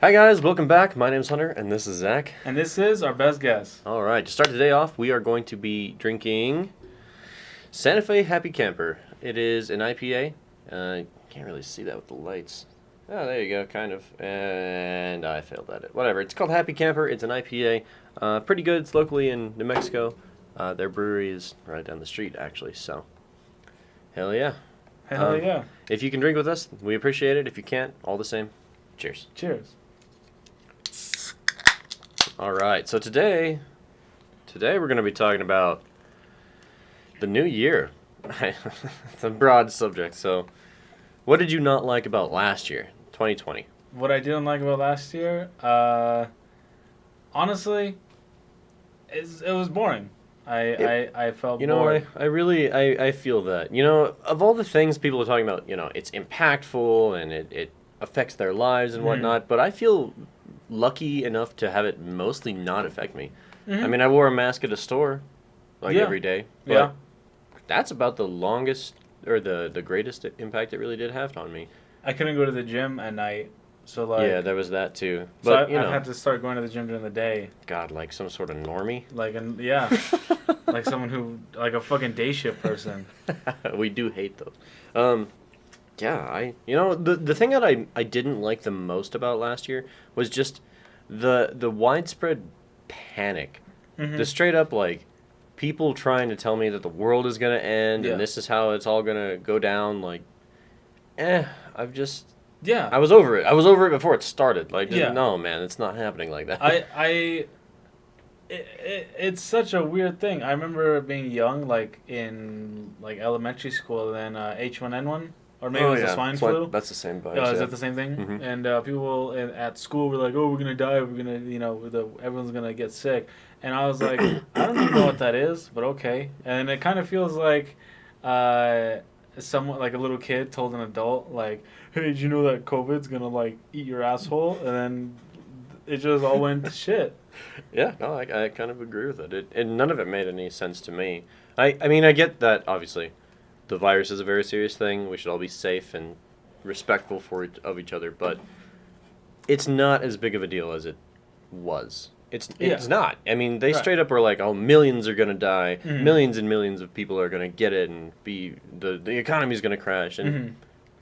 Hi guys, welcome back. My name's Hunter, and this is Zach. And this is our best guess. All right, to start the day off, we are going to be drinking Santa Fe Happy Camper. It is an IPA. Can't really see that with the lights. Oh, there you go, kind of. And I failed at it. Whatever. It's called Happy Camper. It's an IPA. Pretty good. It's locally in New Mexico. Their brewery is right down the street, actually. So, hell yeah. Hell yeah. If you can drink with us, we appreciate it. If you can't, all the same. Cheers. Cheers. All right, so today we're going to be talking about the new year. It's a broad subject. So, what did you not like about last year, 2020? What I didn't like about last year, honestly, it was boring. I felt bored. I feel that. You know, of all the things people are talking about, you know, it's impactful and it affects their lives and whatnot, but I feel lucky enough to have it mostly not affect me. I mean, I wore a mask at a store every day, but that's about the longest or the greatest impact it really did have on me. I couldn't go to the gym at night, so there was that too. But so I've had to start going to the gym during the day. God, like some sort of normie. Like someone who like a fucking day shift person. We do hate those. The thing that I didn't like the most about last year was just the widespread panic. The straight up, like, people trying to tell me that the world is going to end and this is how it's all going to go down. Like, I was over it. I was over it before it started. Like, no, man, it's not happening like that. It's such a weird thing. I remember being young, like, in, like, elementary school, and then H1N1. Or maybe it was the swine flu. That's the same vibe. Is that the same thing? Mm-hmm. And people at school were like, "Oh, we're gonna die. We're gonna, everyone's gonna get sick." And I was like, "I don't even know what that is, but okay." And it kind of feels like, someone like a little kid told an adult, like, "Hey, did you know that COVID's gonna like eat your asshole?" And then it just all went to shit. Yeah, no, I kind of agree with it. And none of it made any sense to me. I mean, I get that obviously. The virus is a very serious thing. We should all be safe and respectful of each other, but it's not as big of a deal as it was. It's not. I mean, they straight up were like, "Oh, millions are gonna die. Millions and millions of people are gonna get it, and the economy's gonna crash." And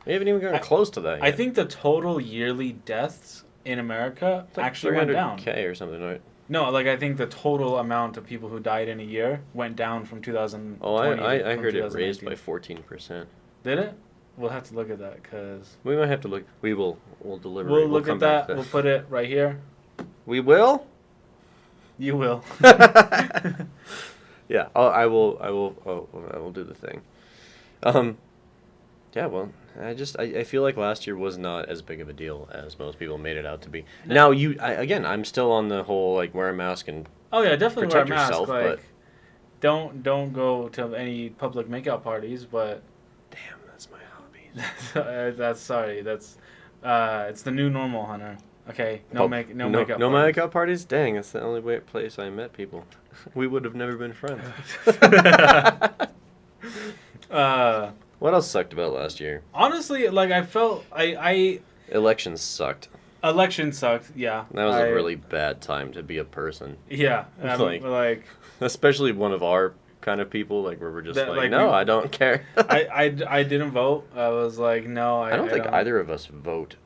we haven't even gotten close to that yet. I think the total yearly deaths in America actually went down. 300K or something, right? No, like I think the total amount of people who died in a year went down from 2020. Oh, I heard it raised by 14%. Did it? We'll have to look at that because we might have to look. We'll deliberate. We'll look at that. We'll put it right here. We will. You will. Yeah. I will do the thing. Yeah. Well, I feel like last year was not as big of a deal as most people made it out to be. Now I'm still on the whole like wear a mask and definitely protect wear a mask. Yourself, like, but don't go to any public makeout parties. But damn, that's my hobby. That's it's the new normal, Hunter. Okay, no makeup parties. Dang, that's the only place I met people. We would have never been friends. What else sucked about last year? Honestly, like I felt Elections sucked. Election sucked, yeah. That was a really bad time to be a person. Yeah, like especially one of our kind of people, like where we're just I don't care. I didn't vote. I was like, no. I don't think either of us vote.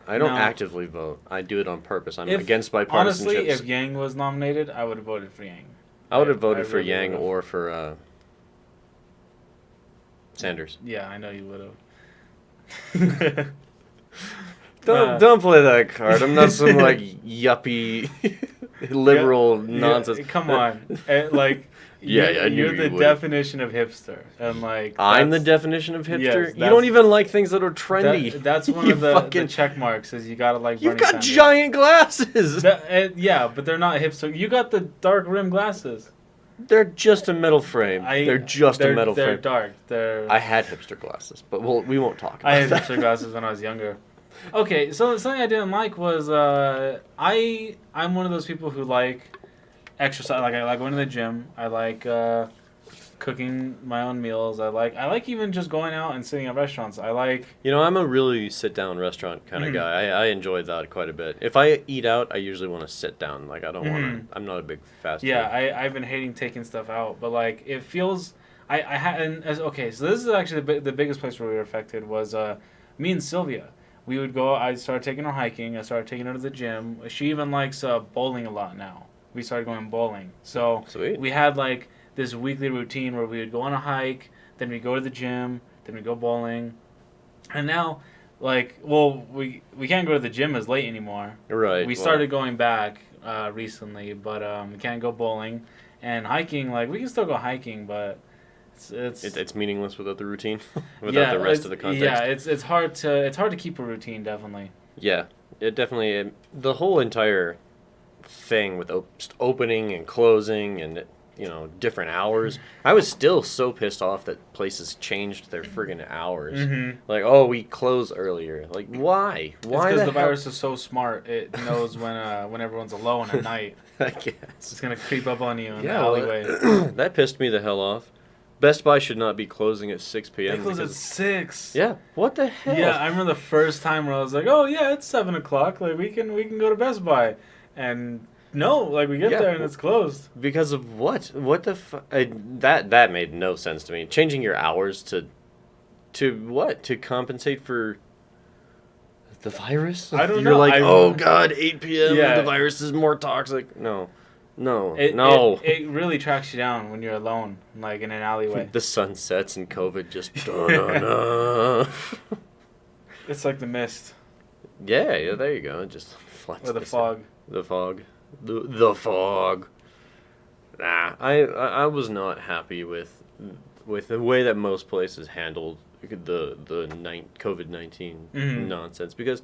I don't actively vote. I do it on purpose. I'm against bipartisanship. Honestly, if Yang was nominated, I would have voted for Yang. I would have voted for Yang or for Sanders. Yeah, I know you would have. Don't play that card. I'm not some like yuppie liberal nonsense. Come on, you're the definition of hipster, and like I'm the definition of hipster. Yes, you don't even like things that are trendy. That's one of the check marks. Is you gotta like. You've got giant glasses. But they're not hipster. You got the dark rim glasses. They're just a metal frame. They're a metal frame. They're dark. I had hipster glasses, but we won't talk about that. I had hipster glasses when I was younger. Okay, so something I didn't like was I'm one of those people who like exercise. Like I like going to the gym. I like cooking my own meals. I like even just going out and sitting at restaurants. I like. I'm a really sit-down restaurant kind of guy. I enjoy that quite a bit. If I eat out, I usually want to sit down. Like, I don't want to... I'm not a big fast food. Yeah, I've been hating taking stuff out, but, like, it feels... I hadn't... Okay, so this is actually the biggest place where we were affected was me and Sylvia. We would go... I started taking her hiking. I started taking her to the gym. She even likes bowling a lot now. We started going bowling. So Sweet. we had, like, this weekly routine where we would go on a hike, then we'd go to the gym, then we'd go bowling. And now... Like, well, we can't go to the gym as late anymore. Right. We started going back recently, but we can't go bowling. And hiking, like, we can still go hiking, but it's meaningless without the routine, without the rest of the context. Yeah, it's hard to keep a routine, definitely. Yeah, it definitely... the whole entire thing with opening and closing and... different hours. I was still so pissed off that places changed their friggin' hours. Mm-hmm. Like, oh, we close earlier. Like, why? Why? It's because the virus is so smart. It knows when everyone's alone at night. I guess. It's going to creep up on you in the alleyway. That pissed me the hell off. Best Buy should not be closing at 6 p.m. They close at 6. Yeah, what the hell? Yeah, I remember the first time where I was like, oh, yeah, it's 7 o'clock. Like, we can go to Best Buy. And... No, like we get there and it's closed. Because of what? What the that made no sense to me. Changing your hours to what? To compensate for the virus? I don't know. You're like, oh god, 8 p.m. Yeah. The virus is more toxic. No. It really tracks you down when you're alone, like in an alleyway. The sun sets and COVID just. Da-da-da. It's like the mist. Yeah, there you go. It just floods. Or the fog. The fog. The fog. Nah, I was not happy with the way that most places handled the COVID-19 nonsense, because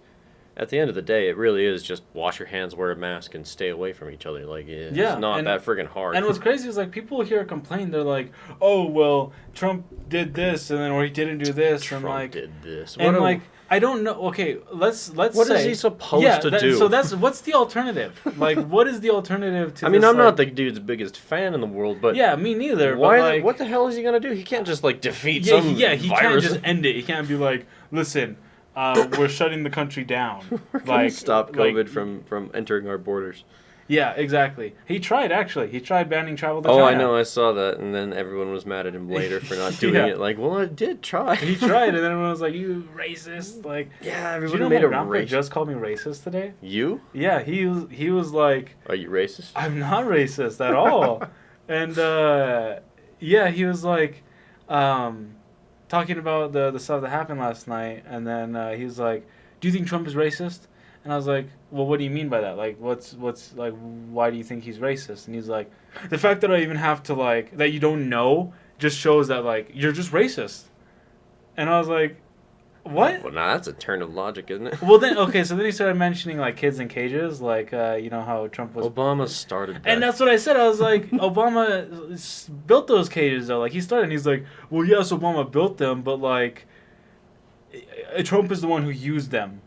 at the end of the day, it really is just wash your hands, wear a mask, and stay away from each other. Like, it's not that friggin' hard. And what's crazy is, like, people here complain. They're like, oh, well, Trump did this, and then, or he didn't do this. Trump and, like, did this. And, like, I don't know. Okay, let's what say... is he supposed to do? So what's the alternative? Like, what is the alternative to I mean, this, I'm not the dude's biggest fan in the world, but... Yeah, me neither. Why? But, like, what the hell is he going to do? He can't just, like, defeat he virus. can't just end it. He can't be like, listen... we're shutting the country down. We're going to stop COVID from entering our borders. Yeah, exactly. He tried, actually. He tried banning travel to China. Oh, I know. I saw that. And then everyone was mad at him later for not doing it. Like, well, I did try. He tried, and then everyone was like, you racist. Like, yeah, everybody did you know made my a grandpa racist. just called me racist today? You? Yeah, he was like... Are you racist? I'm not racist at all. And, yeah, he was like... talking about the stuff that happened last night, and then he was like, do you think Trump is racist? And I was like, well, what do you mean by that? Like, what's like, why do you think he's racist? And he's like, the fact that I even have to, like, that you don't know just shows that, like, you're just racist. And I was like, what? Well, nah, that's a turn of logic, isn't it? Well, then, okay, so then he started mentioning, like, kids in cages, like, you know, how Trump was... Obama started that. And that's what I said. I was like, Obama built those cages, though. Like, he started, and he's like, well, yes, Obama built them, but, like, Trump is the one who used them.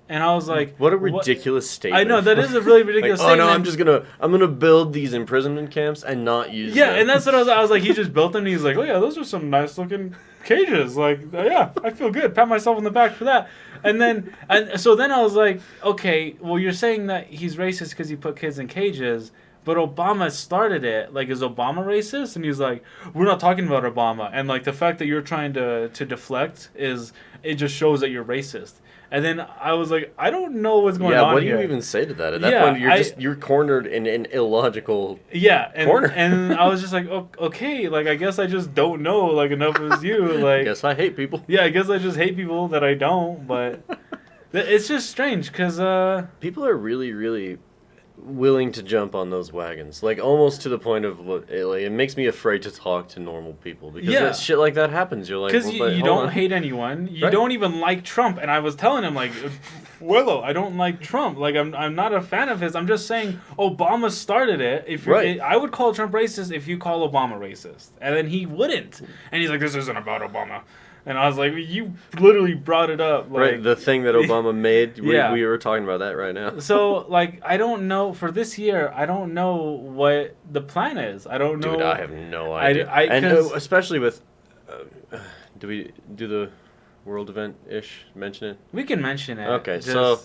And I was like... What a ridiculous statement. I know, that is a really ridiculous like, statement. Oh, no, I'm gonna build these imprisonment camps and not use them. Yeah, and that's what I was like, he just built them, and he's like, oh, yeah, those are some nice-looking cages. Like, yeah, I feel good. Pat myself on the back for that. And so then I was like, okay, well, you're saying that he's racist because he put kids in cages, but Obama started it. Like, is Obama racist? And he's like, we're not talking about Obama. And, like, the fact that you're trying to deflect it just shows that you're racist. And then I was like, I don't know what's going on here. Yeah, what do you even say to that? At that point, you're cornered in an illogical corner. And I was just like, okay, like, I guess I just don't know, like, enough as you. Like, I guess I hate people. Yeah, I guess I just hate people that I don't, but it's just strange, because... people are really, really willing to jump on those wagons, like, almost to the point of, like, it makes me afraid to talk to normal people, because shit like that happens. You're like, because you don't hate anyone, you don't even like Trump, and I was telling him, like, Willow, I don't like Trump, like, I'm not a fan of his. I'm just saying Obama started it. I would call Trump racist if you call Obama racist, and then he wouldn't, and he's like, this isn't about Obama. And I was like, you literally brought it up. Like, Right, the thing that Obama made. Yeah. We were talking about that right now. So, like, I don't know, for this year, I don't know what the plan is. I don't know. Dude, I have no idea. And 'cause- especially with, do we do the world event-ish, mention it? We can mention it. Okay, just- so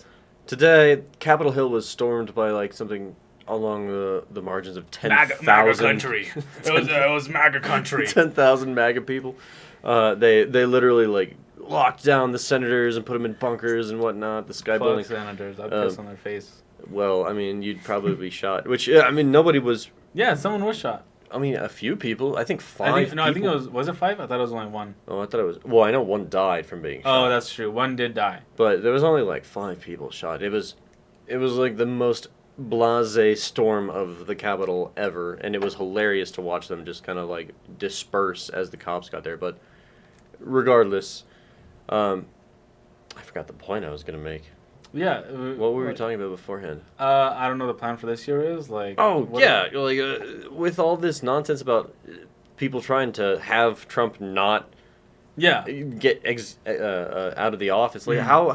today, Capitol Hill was stormed by, like, something along the margins of 10,000... MAGA country. It was MAGA country. 10,000 MAGA people. They literally, like, locked down the senators and put them in bunkers and whatnot. The sky Fuck building. senators. I'd piss on their face. Well, I mean, you'd probably be shot. Which, I mean, nobody was... Yeah, someone was shot. I mean, a few people. I think 5 people. I think it was it 5? I thought it was only 1. Oh, I thought it was... Well, I know one died from being shot. Oh, that's true. 1 did die. But there was only, like, 5 people shot. It was like, the most blasé storm of the Capitol ever. And it was hilarious to watch them just kind of, like, disperse as the cops got there. But regardless, I forgot the point I was going to make. Yeah. What were we talking about beforehand? I don't know what the plan for this year is. Like. Oh, yeah. Like, with all this nonsense about people trying to have Trump not Yeah. get out of the office, like, how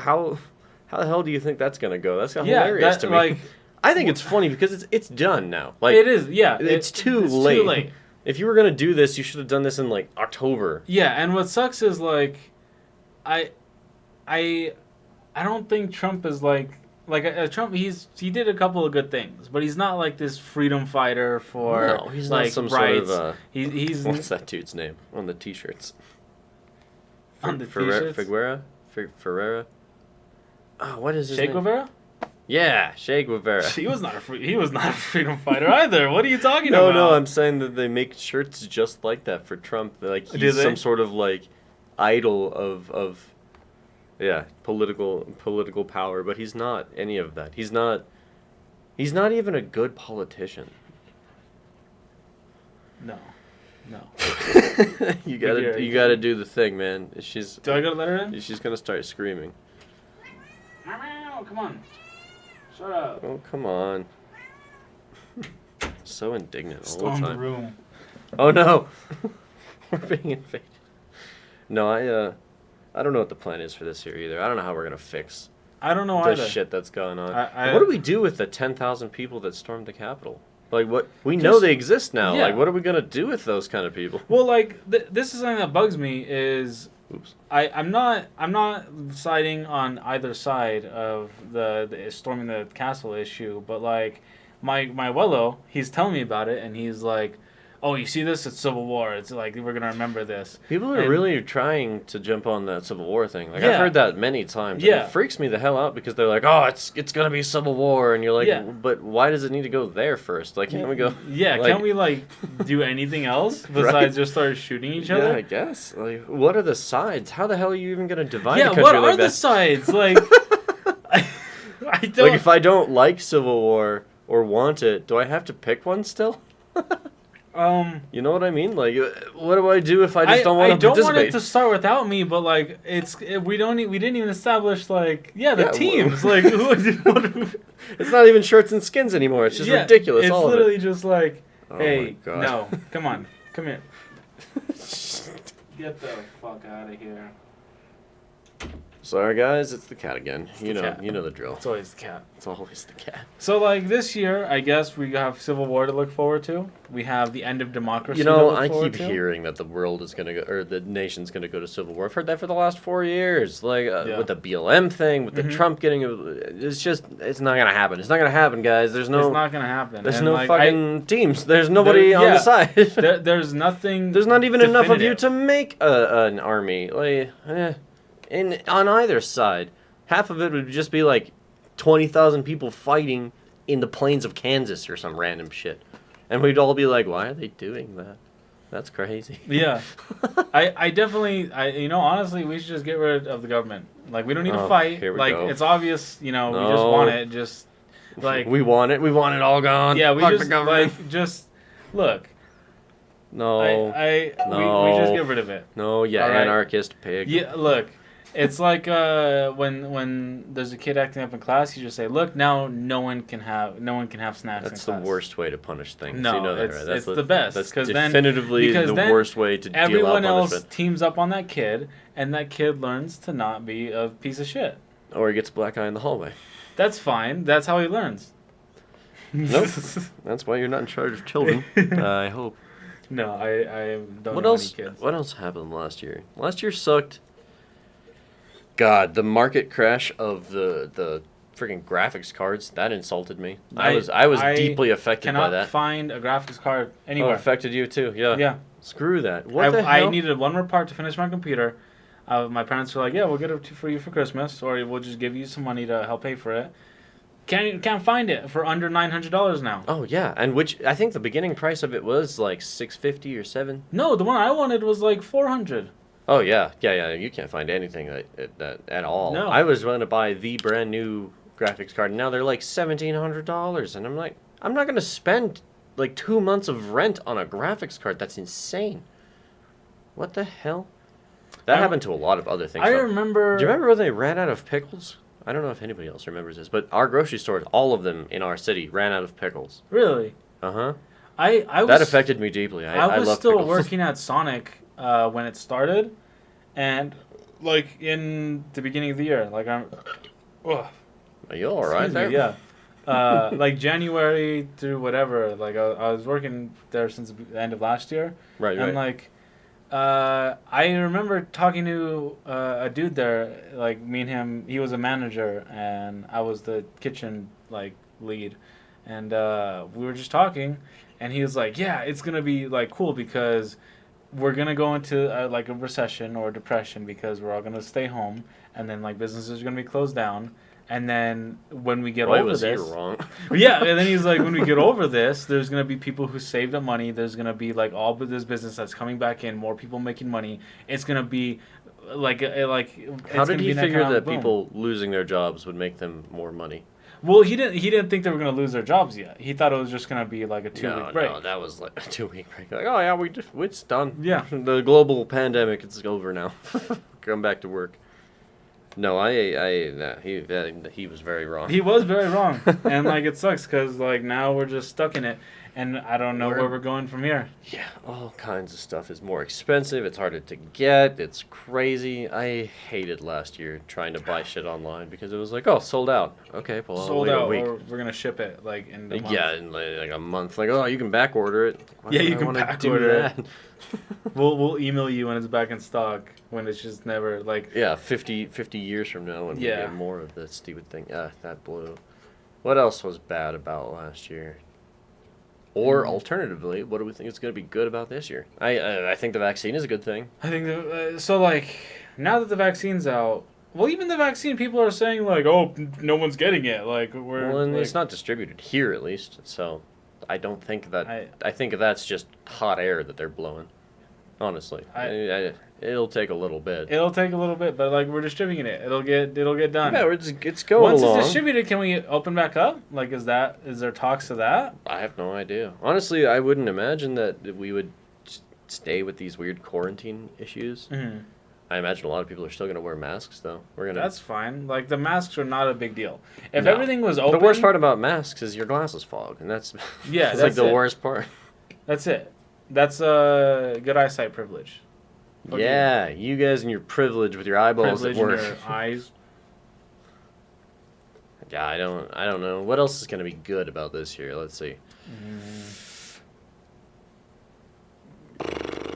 the hell do you think that's going to go? That's hilarious to me. Like, I think it's funny because it's done now. Like, it is, yeah. It's too late. If you were going to do this, you should have done this in, like, October. Yeah, and what sucks is, like, I don't think Trump is like Trump. He did a couple of good things, but he's not like this freedom fighter for No, he's like not some rights. sort of He's what's that dude's name on the t-shirts? On the t-shirts? Ferreira. Oh, what is his Che name? Guevara. Yeah, Che Guevara. He was not a freedom fighter either. What are you talking No, about? no, I'm saying that they make shirts just like that for Trump. Like, Do he's they? some sort of, like, idol of yeah, political power, but he's not any of that. He's not even a good politician. No. you gotta do the thing, man. Do I gotta let her in? She's gonna start screaming. Meow, come on. Shut up. Oh, come on. So indignant all Storm the the time. room. Oh no, we're being invaded. No, I don't know what the plan is for this year either. I don't know how we're gonna fix I don't know the either. shit that's going on. I- What do we do with the 10,000 people that stormed the Capitol? Like, what? We know Just- they exist now. yeah. Like, what are we gonna do with those kind of people? Well, like this is something that bugs me is Oops. I'm not siding on either side of the storming the castle issue, but like my Wello, he's telling me about it and he's like, oh, you see this? It's Civil War. It's like we're gonna remember this. People are And- really trying to jump on that Civil War thing. Like, Yeah. I've heard that many times. Yeah. And it freaks me the hell out because they're like, oh, it's gonna be Civil War, and you're like, Yeah. but why does it need to go there first? Like, can't we go? Yeah, like- can't we like do anything else besides Right. just start shooting each Yeah, I other? guess. Like, what are the sides? How the hell are you even gonna divide Yeah, the country what like are that? the sides? Like, I don't. Like, if I don't like Civil War or want it, do I have to pick one still? You know what I mean? Like, what do I do if I just don't want to I don't participate? want it to start without me, but like we didn't even establish like the Yeah, teams like what, It's not even shirts and skins anymore. It's just ridiculous. It's all of literally it. just like, Oh hey, my God. no, come on, come here, get the fuck out of here. Sorry, guys. It's the cat again. You know cat. the drill. It's always the cat. It's always the cat. So like this year, I guess we have Civil War to look forward to. We have the end of democracy. You to know, look I forward keep to. hearing that the world is gonna go, or the nation's gonna go to civil war. I've heard that for the last 4 years. Like, Yeah. with the BLM thing, with the Mhm. Trump getting, it's not gonna happen. It's not gonna happen, guys. There's It's no, not gonna happen. there's And, no like, fucking teams. There's nobody There- on yeah. the side. there's nothing. There's not even enough of you definitive. to make an army. Like, on either side, half of it would just be like 20,000 people fighting in the plains of Kansas or some random shit, and we'd all be like, "Why are they doing that? That's crazy." Yeah, I definitely, honestly, we should just get rid of the government. Like, we don't need to Oh, fight. here we Like, go. it's obvious, we just No. want it. Just like, we want it all gone. yeah, we Fuck just the government. like just look. no, We No. just get rid of it. no, yeah, All right. anarchist pig. Yeah, look. It's like when there's a kid acting up in class, you just say, "Look, now no one can have snacks." That's in the class. worst way to punish things. No, You know that, it's right? That's the best That's because definitively the worst way to deal out everyone else punishment. teams up on that kid, and that kid learns to not be a piece of shit. Or he gets a black eye in the hallway. That's fine. That's how he learns. Nope. That's why you're not in charge of children. I hope. No, I don't What know else? any kids. What else happened last year? Last year sucked. God, the market crash of the freaking graphics cards that insulted me. I was deeply affected by Cannot that. find a graphics card Oh, anywhere. it affected you too. Yeah. Yeah. Screw that. What the I hell? needed one more part to finish my computer. My parents were like, "Yeah, we'll get it for you for Christmas, or we'll just give you some money to help pay for it." Can't find it for under $900 now. Oh yeah, and which I think the beginning price of it was like $650 or $7. No, the one I wanted was like 400. Oh yeah. You can't find anything that at all. No. I was going to buy the brand new graphics card, and now they're like $1,700, and I'm like, I'm not going to spend like 2 months of rent on a graphics card. That's insane. What the hell? That happened to a lot of other things. I though. remember. Do you remember when they ran out of pickles? I don't know if anybody else remembers this, but our grocery stores, all of them in our city, ran out of pickles. Really? Uh huh. I was. That affected me deeply. I was love still pickles. working at Sonic when it started, and like in the beginning of the year, like I'm. Ugh. Are you all right Excuse there? me, yeah. Like January through whatever. Like I was working there since the end of last year, Right. and like. I remember talking to a dude there, like me and him. He was a manager, and I was the kitchen like lead, and we were just talking, and he was like, "Yeah, it's gonna be like cool because we're gonna go into like a recession or a depression because we're all gonna stay home, and then like businesses are gonna be closed down." And then when we get Why over was this, he wrong? yeah, and then he's like, when we get over this, there's gonna be people who saved up money. There's gonna be like all of this business that's coming back in, more people making money. It's gonna be like How did he figure that boom. people losing their jobs would make them more money? Well, he didn't think they were gonna lose their jobs yet. He thought it was just gonna be like a 2 week break. No, that was like a 2 week break. Like, oh yeah, it's done. Yeah. The global pandemic, it's over now. Come back to work. No, he was very wrong. He was very wrong, and like it sucks because like now we're just stuck in it, and I don't know where we're going from here. Yeah, all kinds of stuff is more expensive. It's harder to get. It's crazy. I hated last year trying to buy shit online because it was like, oh, sold out. Okay, well, I'll Sold wait out, a week. or we're gonna ship it like in the month. Yeah, in like a month. Like, oh, you can back order it. Why Yeah, would you I can wanna back do order it. that? We'll email you when it's back in stock when it's just never like. Yeah, 50 years from now when we Yeah. get more of this stupid thing. That blew. What else was bad about last year? Or alternatively, what do we think is going to be good about this year? I think the vaccine is a good thing. I think so. Like now that the vaccine's out, well, even the vaccine people are saying like, oh, no one's getting it. Like we're. Well, and like, it's not distributed here at least, so I don't think that. I- I think that's just hot air that they're blowing. Honestly, it'll take a little bit. It'll take a little bit, but like we're distributing it. It'll get done. Yeah, it's going Once along. it's distributed, can we open back up? Like, is there talks of that? I have no idea. Honestly, I wouldn't imagine that we would stay with these weird quarantine issues. Mm-hmm. I imagine a lot of people are still going to wear masks, though. That's fine. Like the masks are not a big deal. If No. everything was open, The worst part about masks is your glasses fog, and that's Yeah, it's that's like the it. worst part. That's it. That's a good eyesight privilege. Okay. Yeah, you guys and your privilege with your eyeballs Privilege at in work. your eyes. Yeah, I don't know. What else is going to be good about this year? Let's see.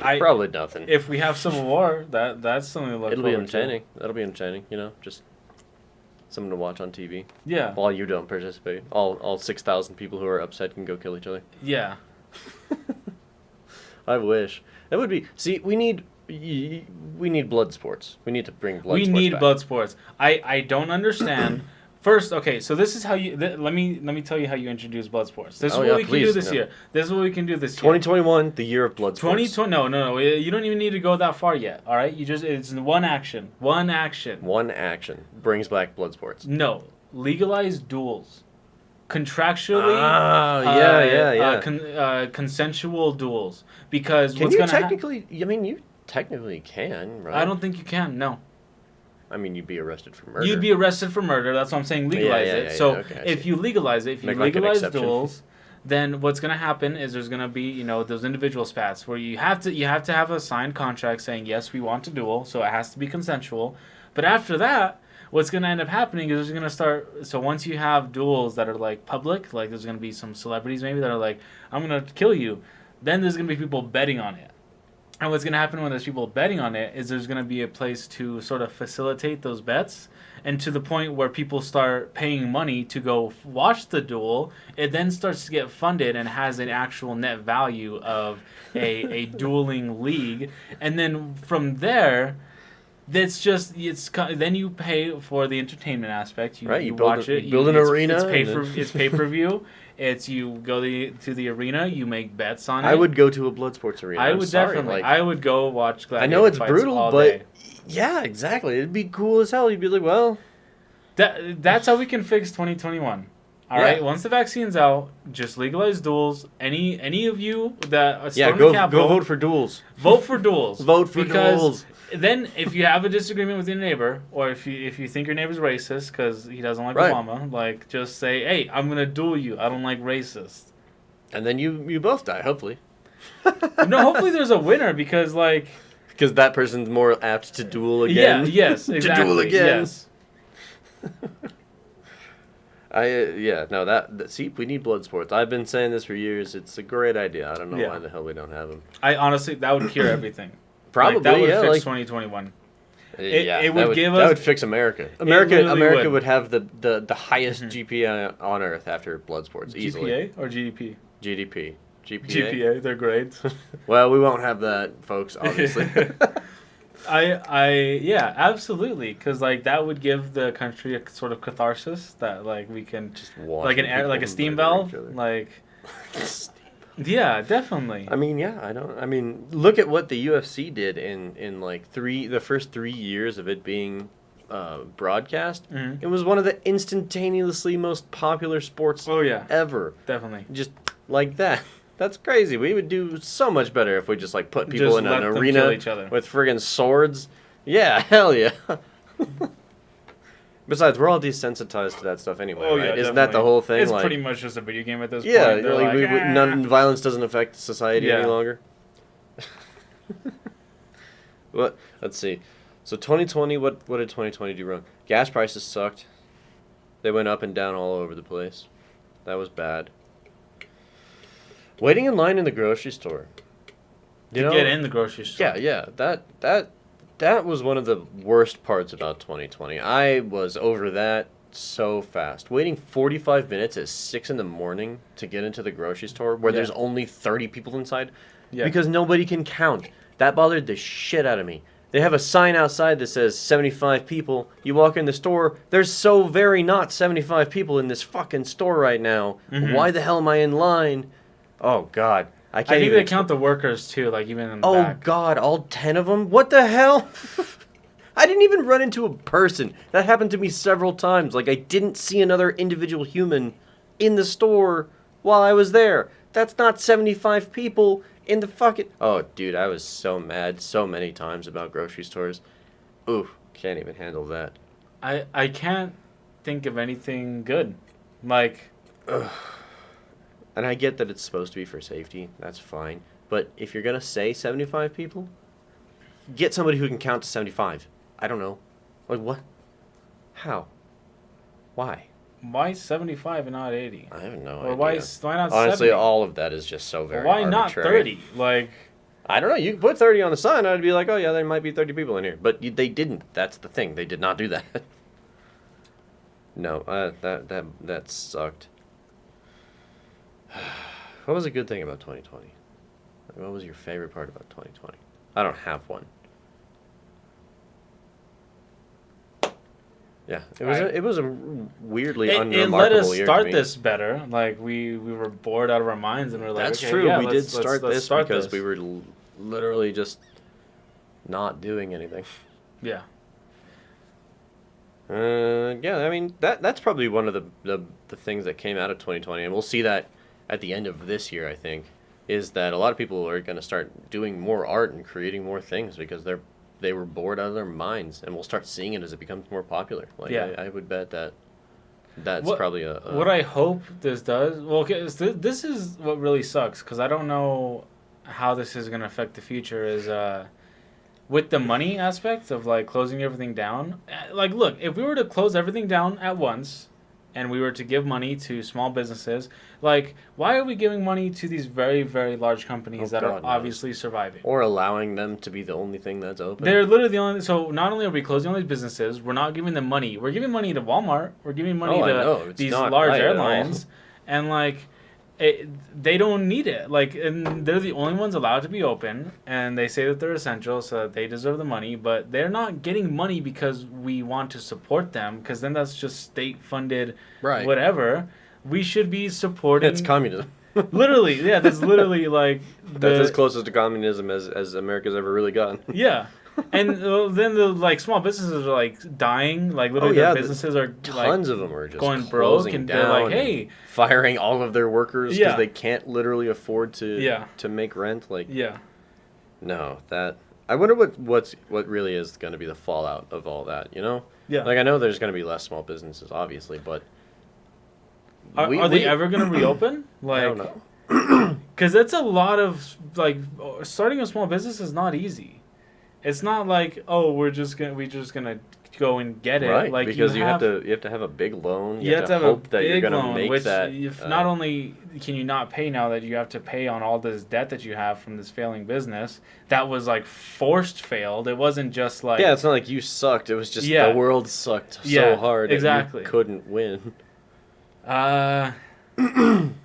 Probably nothing. If we have Civil War, that's something to look It'll be forward to. entertaining. That'll be entertaining, just something to watch on TV. Yeah. While you don't participate. All 6,000 people who are upset can go kill each other. Yeah. I wish. That would be... See, we need blood sports. We need to bring blood We sports need back. blood sports. I don't understand. First, okay, so this is how you. Let me tell you how you introduce blood sports. This is Oh, what yeah, we can please, do this no. year. This is what we can do this year. 2021, the year of blood sports. 2020. No. You don't even need to go that far yet. All right. It's one action. One action. One action brings back blood sports. No, legalize duels. Contractually. Consensual duels, because Can what's you gonna technically? I mean, you technically can, right? I don't think you can. No. I mean, you'd be arrested for murder. You'd be arrested for murder. That's what I'm saying. Legalize Yeah, it. So okay, I if see. you legalize it, if you Make like an legalize exception. duels, then what's going to happen is there's going to be, you know, those individual spats where you have to have a signed contract saying yes, we want to duel, so it has to be consensual. But after that, what's going to end up happening is there's going to start. So once you have duels that are like public, like there's going to be some celebrities maybe that are like, I'm going to kill you. Then there's going to be people betting on it. And what's going to happen when there's people betting on it is there's going to be a place to sort of facilitate those bets. And to the point where people start paying money to go watch the duel, it then starts to get funded and has an actual net value of a dueling league. And then from there, then you pay for the entertainment aspect. You build watch you it. build an arena. It's pay per view. It's you go to the arena. You make bets on it. I would go to a blood sports arena. I would definitely. I would go watch gladiator I know it's fights brutal, all but day. yeah, exactly. It'd be cool as hell. You'd be like, well, That's how we can fix 2021. All right. Once the vaccine's out, just legalize duels. Any of you that storm the Capitol, go vote for duels. Vote for duels. Vote for duels. Then, if you have a disagreement with your neighbor, or if you think your neighbor's racist because he doesn't like Obama, like just say, "Hey, I'm gonna duel you. I don't like racist." And then you both die, hopefully. No, hopefully there's a winner because because that person's more apt to duel again. Yeah. Yes. Exactly. To duel again. Yes. See, we need blood sports. I've been saying this for years. It's a great idea. I don't know why the hell we don't have them. I honestly, that would cure everything. Probably, that would fix 2021. It would give us. That would fix America. America would have the highest GPA on earth after blood sports easily. GPA or GDP? GDP. GPA, their grades. Well, we won't have that, folks. Obviously. Yeah, absolutely, because that would give the country a sort of catharsis that we can just watch like a steam valve, yeah, definitely. I mean, look at what the UFC did in the first 3 years of it being broadcast. Mm-hmm. It was one of the instantaneously most popular sports ever. Definitely. Just like that. That's crazy. We would do so much better if we just put people in an arena with friggin' swords. Yeah, hell yeah. Besides, we're all desensitized to that stuff anyway, right? Yeah, Isn't that the whole thing? It's pretty much just a video game at this point. Yeah, violence doesn't affect society any longer. Well, let's see. So 2020, what did 2020 do wrong? Gas prices sucked. They went up and down all over the place. That was bad. Waiting in line in the grocery store. Get in the grocery store. Yeah. That was one of the worst parts about 2020. I was over that so fast. Waiting 45 minutes at 6 in the morning to get into the grocery store where there's only 30 people inside because nobody can count. That bothered the shit out of me. They have a sign outside that says 75 people. You walk in the store, there's so very not 75 people in this fucking store right now. Mm-hmm. Why the hell am I in line? Oh, God. I think they count the workers, too, even in the back. Oh, God, all 10 of them? What the hell? I didn't even run into a person. That happened to me several times. I didn't see another individual human in the store while I was there. That's not 75 people in the fucking... Oh, dude, I was so mad so many times about grocery stores. Ooh, can't even handle that. I can't think of anything good. Ugh. And I get that it's supposed to be for safety. That's fine. But if you're going to say 75 people, get somebody who can count to 75. I don't know. What? How? Why? Why 75 and not 80? I have no idea. Why not 70? Honestly, all of that is just so very why arbitrary. Not 30? I don't know. You can put 30 on the sign. I'd be like, oh, yeah, there might be 30 people in here. But they didn't. That's the thing. They did not do that. No, that sucked. What was a good thing about 2020? What was your favorite part about 2020? I don't have one. Yeah, it was a weirdly unremarkable year to me. It let us start this better. We were bored out of our minds and we're like, that's okay, true. Yeah, we did start this because this. we were literally just not doing anything. Yeah. Yeah. I mean that's probably one of the things that came out of 2020, and we'll see that at the end of this year. I think is that a lot of people are going to start doing more art and creating more things because they're they were bored out of their minds, and we'll start seeing it as it becomes more popular. Like, Yeah. I would bet that that's What- probably a What I hope this does, well, okay, this is what really sucks because I don't know how this is gonna affect the future. Is with the money aspect of like closing everything down. Like, look, if we were to close everything down at once, and we were to give money to small businesses, like, why are we giving money to these very, very large companies that God are knows. obviously surviving? or allowing them to be the only thing that's open. They're literally the only. So not only are we closing all these businesses, we're not giving them money. We're giving money to Walmart. We're giving money Oh, I to know. It's these not large right at all. airlines, and like, they don't need it. Like, and they're the only ones allowed to be open, and they say that they're essential, so that they deserve the money. But they're not getting money because we want to support them, because then that's just state funded, Right. whatever. We should be supporting. It's communism. Literally, yeah. That's literally like That's as closest to communism as America's ever really gotten. Yeah, and then the like small businesses are like dying. Like literally, yeah, their businesses are like Tons of them are just going broke, closing and they're down like, "Hey, firing all of their workers because Yeah. they can't literally afford to Yeah. to make rent. Like, yeah, no, that I wonder what really is going to be the fallout of all that. You know, yeah." like I know there's going to be less small businesses, obviously, but Are they ever gonna reopen? Like, I don't know. because that's a lot of like starting a small business is not easy. It's not like, oh, we're just gonna go and get it. Right, Like, because you have to have a big loan. You have to have hope a that you're big going to loan, make which that. if not only can you not pay now, that you have to pay on all this debt that you have from this failing business that was like forced failed. It wasn't just like, yeah, it's not like you sucked. It was just Yeah. the world sucked Yeah, so hard that exactly. you couldn't win.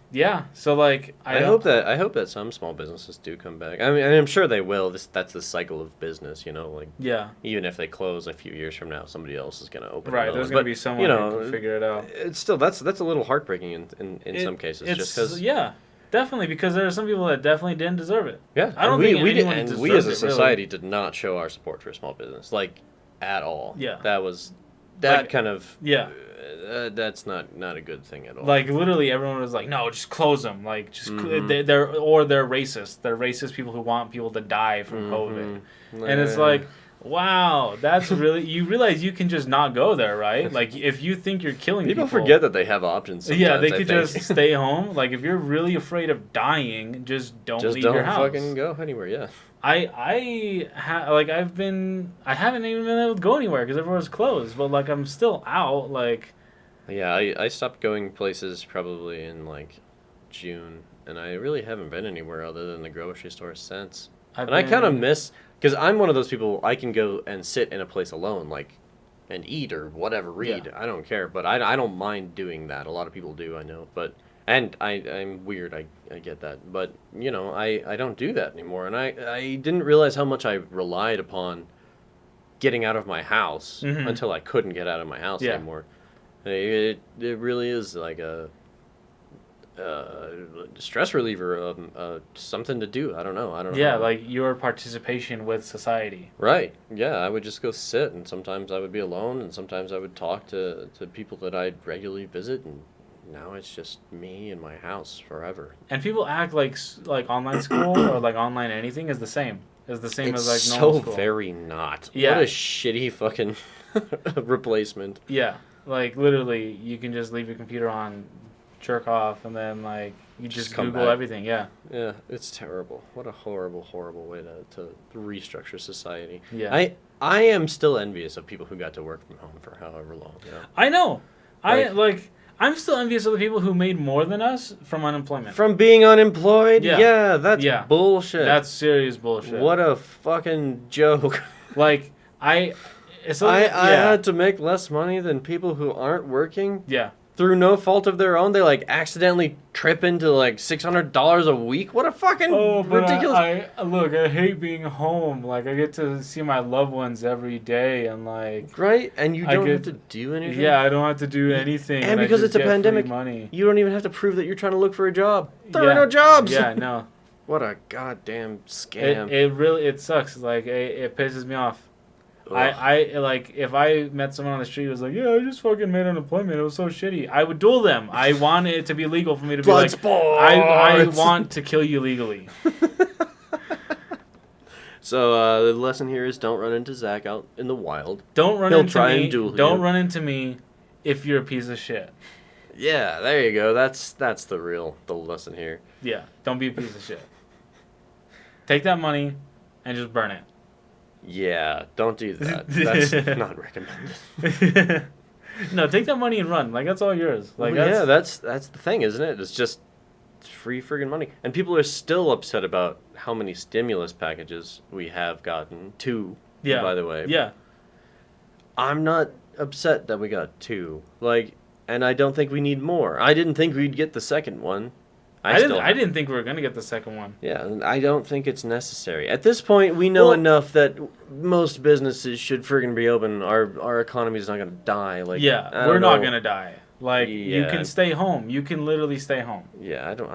Yeah. So like I hope that some small businesses do come back. I mean, I'm sure they will. That's the cycle of business, you know. Like, Yeah. even if they close a few years from now, somebody else is going to open. Right. another There's one. gonna But, be someone you who know, can figure it out. It's still that's a little heartbreaking in some cases, It's just because. yeah, definitely, because there are some people that definitely didn't deserve it. Yeah, I don't and think we anyone and deserved we as a it, really. society did not show our support for small business, like, at all. Yeah. that was that Like, kind of Yeah. that's not a good thing at all. Like literally, everyone was like, "No, just close them." Like, just Mhm. they're racist. They're racist people who want people to die from COVID. And it's Yeah. like, wow, that's really, you realize you can just not go there, right? Like, if you think you're killing people people, forget that they have options. yeah, they sometimes, I could think. just stay home. Like, if you're really afraid of dying, just don't just leave don't your house. fucking go anywhere. Yeah. I haven't even been able to go anywhere because everywhere's closed. But like, I'm still out. Like, Yeah, I stopped going places probably in like June, and I really haven't been anywhere other than the grocery store since. I've And I kind of been- miss, because I'm one of those people, I can go and sit in a place alone, like, and eat or whatever, read. I don't care, but I don't mind doing that. A lot of people do, I know, but, and I'm weird, I get that, but, you know, I don't do that anymore, and I didn't realize how much I relied upon getting out of my house Mhm. until I couldn't get out of my house Yeah. anymore. It really is like a stress reliever, something to do. I don't know. Yeah, how. like your participation with society. Right. Yeah, I would just go sit, and sometimes I would be alone, and sometimes I would talk to people that I'd regularly visit, and now it's just me in my house forever. And people act like online school or like online anything is the same. Is the same It's as like normal so school. very not. Yeah. What a shitty fucking replacement. Yeah, like literally, you can just leave your computer on, jerk off, and then like you just come Google back. everything. Yeah, Yeah, it's terrible. What a horrible, horrible way to restructure society. yeah. I am still envious of people who got to work from home for however long. You know? I know. I'm still envious of the people who made more than us from unemployment. From being unemployed? Yeah. That's Yeah. bullshit. That's serious bullshit. What a fucking joke. Like it's I yeah. had to make less money than people who aren't working Yeah. through no fault of their own. They like accidentally trip into like $600 a week. What a fucking ridiculous. I hate being home. Like I get to see my loved ones every day, and like Right? And you I don't get- have to do anything? yeah, I don't have to do anything. And I because just it's a get free pandemic, money. you don't even have to prove that you're trying to look for a job. There Yeah. are no jobs. Yeah, no. What a goddamn scam. It really sucks. Like it pisses me off. Ugh. I like if I met someone on the street who was like, yeah, I just fucking made unemployment. It was so shitty. I would duel them. I want it to be legal for me to be like, Bloodsport. I want to kill you legally. So the lesson here is don't run into Zach out in the wild. Don't run He'll into try me. and duel Don't you. run into me if you're a piece of shit. Yeah, there you go. That's the lesson here. Yeah, don't be a piece of shit. Take that money and just burn it. Yeah, don't do that. That's not recommended. No, take that money and run. Like, that's all yours. Like, Well, that's the thing, isn't it? It's just free friggin' money. And people are still upset about how many stimulus packages we have gotten. 2, yeah. by the way. Yeah. I'm not upset that we got 2. Like, and I don't think we need more. I didn't think we'd get the second one. I didn't think we were going to get the second one. Yeah, and I don't think it's necessary. At this point, we know enough that most businesses should friggin' be open. Our economy's not going to die. Like, yeah, we're not going to die. Like, you can stay home. You can literally stay home. Yeah, I don't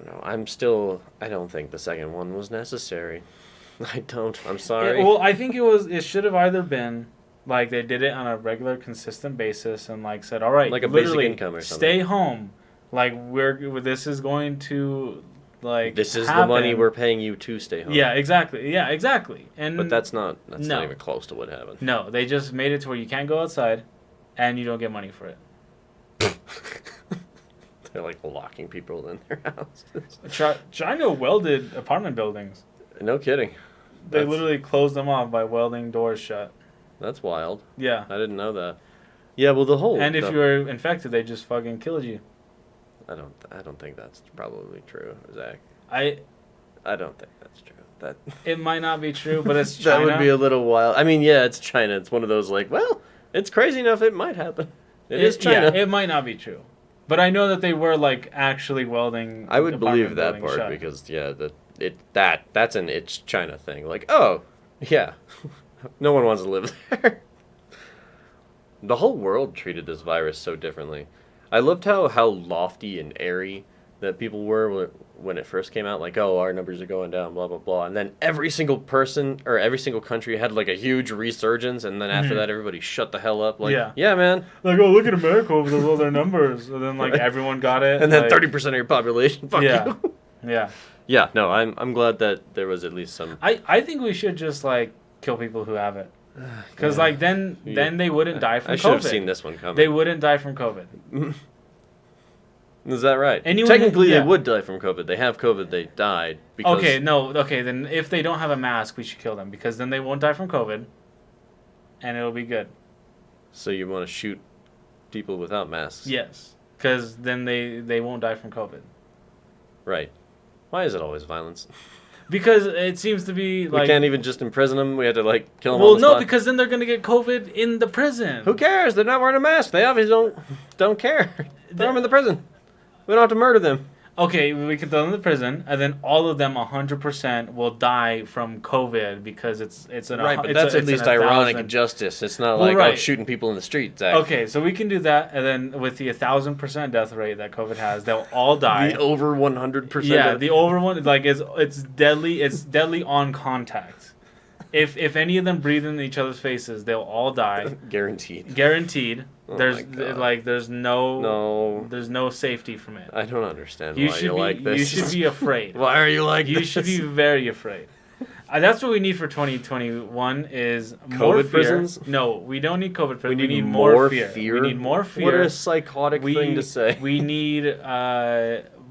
know. I don't think the second one was necessary. I don't. I'm sorry. Well, I think it should have either been like they did it on a regular, consistent basis and like said, all right, like a basic income or something. Stay home. Like this is going to like this is happen. the money we're paying you to stay home. Yeah, exactly. Yeah, exactly. And but that's not even close to what happened. No, they just made it to where you can't go outside, and you don't get money for it. They're like locking people in their houses. China welded apartment buildings. No kidding. They literally closed them off by welding doors shut. That's wild. Yeah. I didn't know that. Yeah, well, And if you were infected, they just fucking killed you. I don't think that's probably true, Zach. I don't think that's true. It might not be true, but it's China. That would be a little wild. I mean, yeah, it's China. It's one of those like, well, it's crazy enough it might happen. It is China. Yeah, it might not be true. But I know that they were like actually welding. I would believe that part because that's an it's China thing. Like, oh, yeah. No one wants to live there. The whole world treated this virus so differently. I loved how lofty and airy that people were when it first came out. Like, oh, our numbers are going down, blah, blah, blah. And then every single person or every single country had like a huge resurgence. And then after that, everybody shut the hell up. Like, yeah, man. Like, oh, look at America with all their numbers. And then like everyone got it. And then 30% of your population. Fuck you. Yeah. Yeah, no, I'm glad that there was at least some. I think we should just like kill people who have it. Because like then they wouldn't die from COVID. I should have seen this one coming. They wouldn't die from COVID. Is that right? Technically, they would die from COVID. They have COVID. They died because. Okay. Then if they don't have a mask, we should kill them because then they won't die from COVID, and it'll be good. So you want to shoot people without masks? Yes, because then they won't die from COVID. Right. Why is it always violence? Because it seems to be like... We can't even just imprison them. We had to like kill them on the spot. No, because then they're going to get COVID in the prison. Who cares? They're not wearing a mask. They obviously don't care. Throw them in the prison. We don't have to murder them. Okay, we can throw them in the prison, and then all of them 100% will die from COVID because it's an... Right, but that's at least ironic justice. It's not like shooting people in the street, Zach. Okay, so we can do that, and then with the 1,000% death rate that COVID has, they'll all die. The over 100%? Yeah, the over one, like, it's deadly. It's deadly on contact. If any of them breathe in each other's faces, they'll all die. Guaranteed. Oh There's no safety from it. I don't understand why you like this. You should be afraid. Why are you like this? You should be very afraid. That's what we need for 2021 is COVID more fear. prisons? No, we don't need COVID prisons. We need more fear. We need more fear. What a psychotic thing to say. We need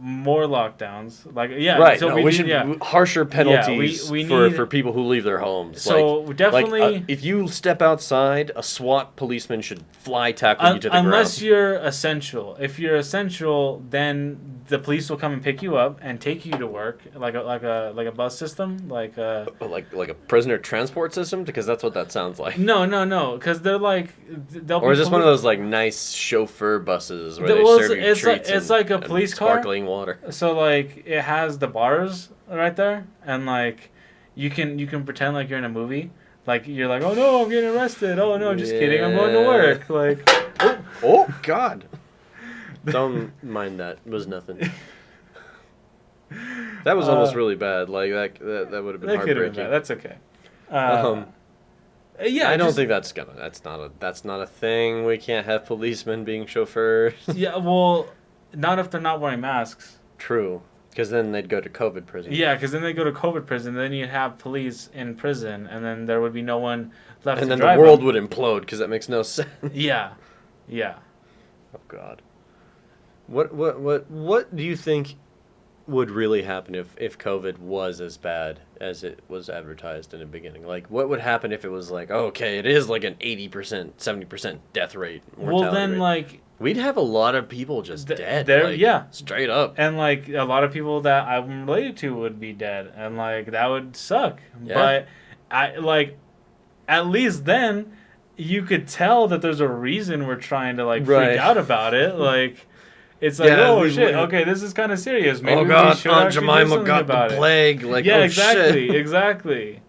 more lockdowns. Like right. So we should harsher penalties for people who leave their homes. So definitely, if you step outside, a SWAT policeman should fly tackle you to the ground. Unless you're essential. If you're essential, then the police will come and pick you up and take you to work, like a bus system, like a prisoner transport system, because that's what that sounds like. No, because they're like or is this one of those like nice chauffeur buses where they serve you treats? It's like a police car. Sparkling water. So like it has the bars right there, and like you can pretend like you're in a movie. Like you're like, oh no, I'm getting arrested. Oh no, just kidding, I'm going to work. Like, oh God. Don't mind that. It was nothing. That was almost really bad. Like that would have been heartbreaking. Been bad. That's okay. I don't think that's not a thing. We can't have policemen being chauffeurs. Yeah, well, not if they're not wearing masks. True. Because then they'd go to COVID prison. Yeah, because then they go to COVID prison. Then you'd have police in prison, and then there would be no one left And to then drive the world them. would implode because that makes no sense. Yeah, yeah. Oh God. What do you think would really happen if COVID was as bad as it was advertised in the beginning? Like, what would happen if it was like, oh, okay, it is like an 80%, 70% death rate, mortality Well, then rate. like We'd have a lot of people just dead. there, Like, yeah. straight up. And like a lot of people that I'm related to would be dead, and like that would suck. Yeah. But I like, at least then, you could tell that there's a reason we're trying to like Right. freak out about it. Like, it's like, Yeah, oh we shit, would- okay, this is kind of serious. Maybe Oh we God, should Aunt actually do Jemima something got about the it. plague. Like, Yeah, oh exactly, shit. exactly.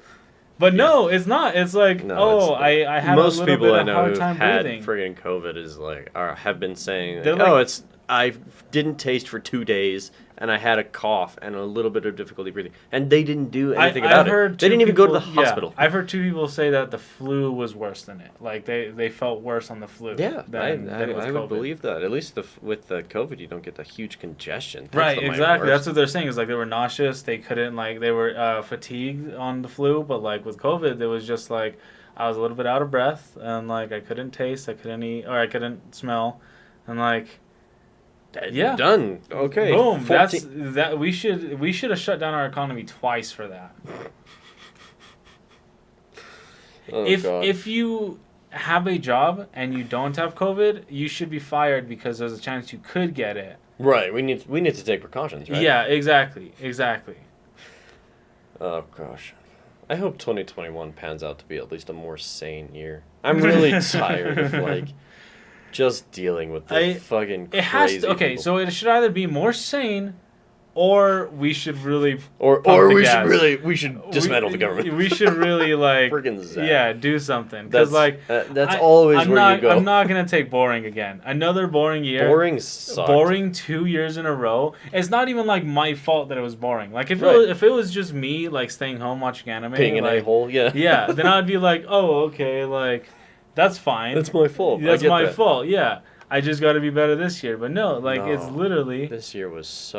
But no, it's not. It's like, No, oh, it's I had most a little people bit I of know hard who've time had breathing. friggin' COVID is like, or have been saying, They're like, oh, like- it's I didn't taste for 2 days and I had a cough and a little bit of difficulty breathing, and they didn't do anything about it. They didn't even go to the hospital. Yeah, I've heard 2 people say that the flu was worse than it. Like they felt worse on the flu. Yeah, than it was I would COVID. believe that. At least with the COVID, you don't get the huge congestion. That's Right, the minor exactly. worst. That's what they're saying. Is like they were nauseous. They couldn't like they were fatigued on the flu, but like with COVID, it was just like I was a little bit out of breath and like I couldn't taste, I couldn't eat, or I couldn't smell, and like yeah. Done. Okay. boom. 14 That we should have shut down our economy twice for that. Oh, if God. if you have a job and you don't have COVID, you should be fired because there's a chance you could get it. Right. We need to take precautions. Right. Yeah, exactly. Oh gosh. I hope 2021 pans out to be at least a more sane year. I'm really tired of like just dealing with the fucking crazy It has to. Okay, people. so it should either be more sane, or we should really or pump the we gas. we should dismantle the government. We should really like Friggin' zap. yeah, do something because That's like that's always I'm where not, you go. I'm not gonna take boring again. Another boring year. Boring sucked. Boring 2 years in a row. It's not even like my fault that it was boring. Like if Right. if it was just me like staying home watching anime, Being an like, a-hole, yeah. yeah, then I'd be like, oh okay, like that's fine. That's my fault. I That's get my that. fault. Yeah, I just got to be better this year. But no, like it's No. literally This year was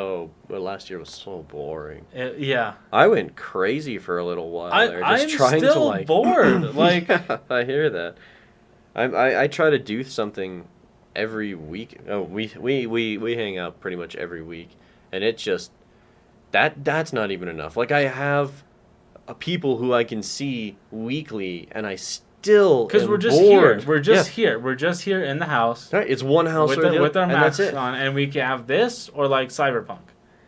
last year was so boring. yeah. I went crazy for a little while there, I'm just trying still to like bored. Like I hear that. I try to do something every week. Oh, we hang out pretty much every week, and it just that's not even enough. Like I have people who I can see weekly, and I still because am we're just bored. here. We're just Yeah. here. We're just here in the house Right, it's one house with, or the with our other, and that's masks it. on, and we can have this or like Cyberpunk.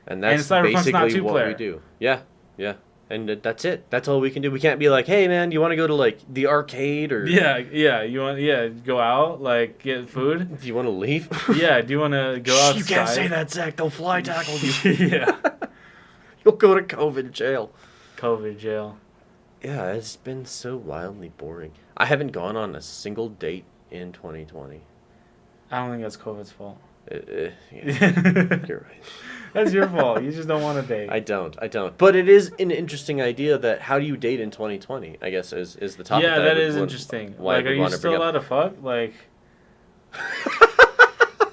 And that's Cyberpunk's not basically what we two-player. do. Yeah, yeah. And that's it. That's all we can do. We can't be like, hey man, you want to go to like the arcade or Yeah. You want go out like get food. do you want to leave? Yeah. Do you want to go outside? You can't say that, Zach. They'll fly tackle you. Yeah. You'll go to COVID jail. COVID jail. Yeah, it's been so wildly boring. I haven't gone on a single date in 2020. I don't think that's COVID's fault. Yeah, That's you're right. your fault. You just don't want to date. I don't. But it is an interesting idea that how do you date in 2020, I guess, is the topic. Yeah, I that would is want- interesting. why I Like, would are you want to still bring up. allowed to fuck? Like,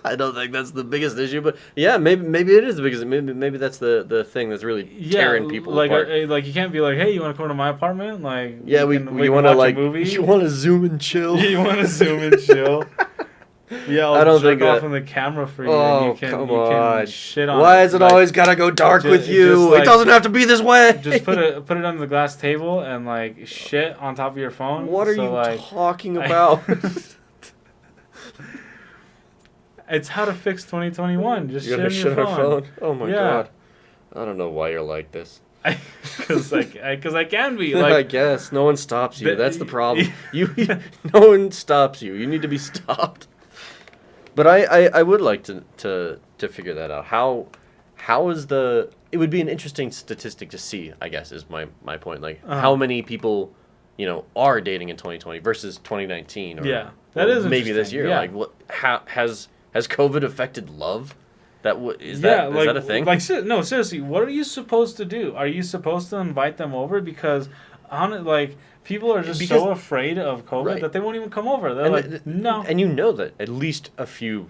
I don't think that's the biggest issue, but yeah, maybe it is because maybe that's the thing that's really tearing people like, apart. like you can't be like, hey, you want to come to my apartment? Like, Yeah, we can want to watch like a movie. you want to zoom and chill. You want to zoom and chill. Yeah, I'll I don't jerk think off that- on the camera for you. Oh, and you can, come you on. can shit on Why is it like, always gotta go dark with just you? like- It doesn't have to be this way. Just put it on the glass table and like shit on top of your phone. What are so, you like, talking about? It's how to fix 2021. Just You're gonna shit shit on your on phone. phone? Oh my Yeah. god! I don't know why you're like this. Because I can be I like. guess no one stops you. But- That's the problem. No one stops you. You need to be stopped. But I would like to figure that out. How is the? It would be an interesting statistic to see. I guess is my point. Like how many people, are dating in 2020 versus 2019. Or, Yeah, that or is maybe this interesting, year. yeah. Like what? How has COVID affected love? Is Yeah, that a thing? Like, no, seriously, what are you supposed to do? Are you supposed to invite them over? Because, people are just so afraid of COVID Right. that they won't even come over. They're And like, no. And you know that at least a few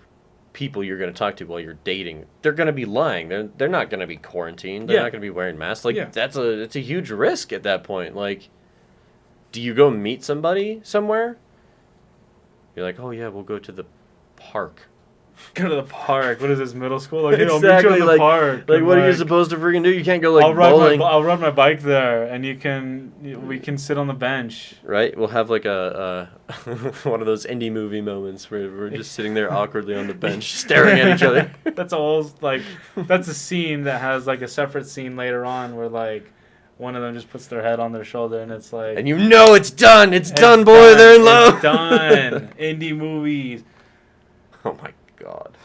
people you're going to talk to while you're dating, they're going to be lying. They're not going to be quarantined. They're not going to be wearing masks. Like it's a huge risk at that point. Like, do you go meet somebody somewhere? You're like, oh yeah, we'll go to the park. Go to the park. What is this, middle school? Like, exactly. I'll meet you at the park. Like, what are you supposed to freaking do? You can't go, like, bowling. I'll ride my bike there, and we can sit on the bench. Right? We'll have, like, a one of those indie movie moments where we're just sitting there awkwardly on the bench, staring at each other. That's a scene that has, like, a separate scene later on where, like, one of them just puts their head on their shoulder, and it's like... And you know it's done! It's done, boy! Done. They're in love! It's done! Indie movies. Oh, my God.